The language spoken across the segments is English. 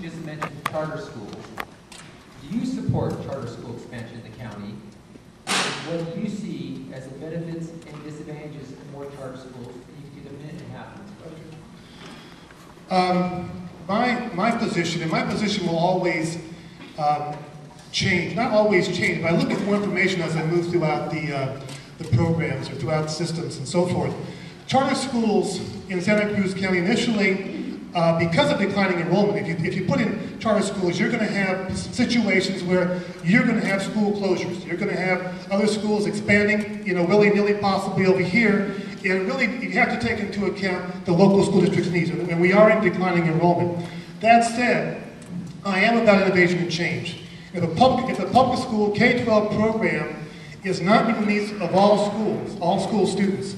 just mentioned charter schools. Do you support charter school expansion in the county? What do you see as the benefits and disadvantages of more charter schools? You can get a minute and a half on this question. My position will always change. Not always change, but I look at more information as I move throughout the programs or throughout systems and so forth. Charter schools in Santa Cruz County initially, because of declining enrollment, if you put in charter schools, you're going to have situations where you're going to have school closures. You're going to have other schools expanding, willy-nilly possibly over here. And really, you have to take into account the local school district's needs, and we are in declining enrollment. That said, I am about innovation and change. If a public school K-12 program is not meeting the needs of all school students,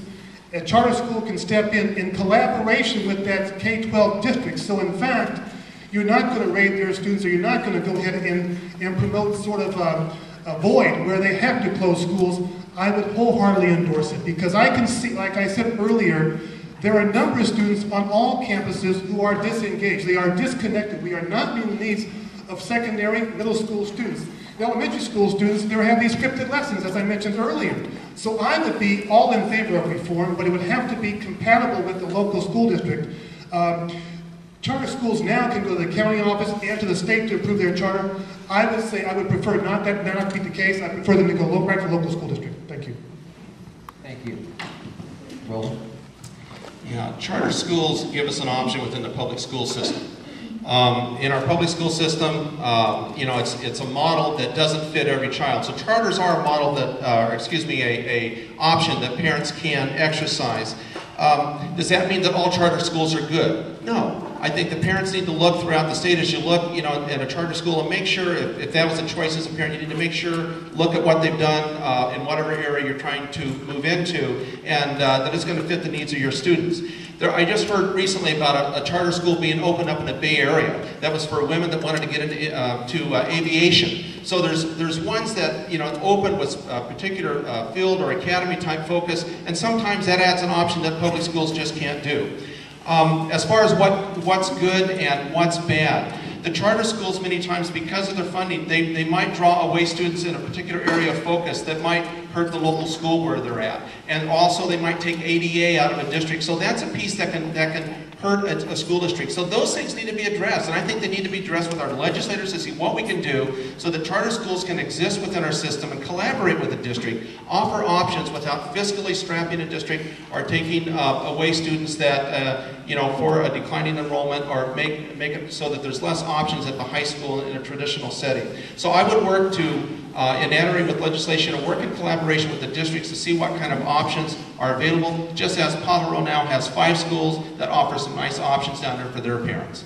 a charter school can step in collaboration with that K-12 district. So in fact, you're not going to rate their students, or you're not going to go ahead and promote sort of a void where they have to close schools. I would wholeheartedly endorse it, because I can see, like I said earlier, there are a number of students on all campuses who are disengaged. They are disconnected. We are not meeting the needs of secondary, middle school students. The elementary school students, they have these scripted lessons, as I mentioned earlier. So I would be all in favor of reform, but it would have to be compatible with the local school district. Charter schools now can go to the county office and to the state to approve their charter. I would say I would prefer not to be the case. I prefer them to go right to the local school district. Thank you. Thank you. Roland? Yeah, charter schools give us an option within the public school system. In our public school system, it's a model that doesn't fit every child. So charters are a model that, a option that parents can exercise. Does that mean that all charter schools are good? No. I think the parents need to look throughout the state as you look, at a charter school, and make sure, if that was a choice as a parent, you need to make sure, look at what they've done in whatever area you're trying to move into, and that it's going to fit the needs of your students. I just heard recently about a charter school being opened up in the Bay Area. That was for women that wanted to get into aviation. So there's ones that open with a particular field or academy type focus, and sometimes that adds an option that public schools just can't do. As far as what's good and what's bad, the charter schools many times, because of their funding, they might draw away students in a particular area of focus that might hurt the local school where they're at. And also they might take ADA out of a district. So that's a piece that can hurt a school district. So those things need to be addressed, and I think they need to be addressed with our legislators to see what we can do so that charter schools can exist within our system and collaborate with the district, offer options without fiscally strapping a district or taking away students that, for a declining enrollment, or make it so that there's less options at the high school in a traditional setting. So I would work to in entering with legislation and work in collaboration with the districts to see what kind of options are available, just as Pajaro now has 5 schools that offer some nice options down there for their parents.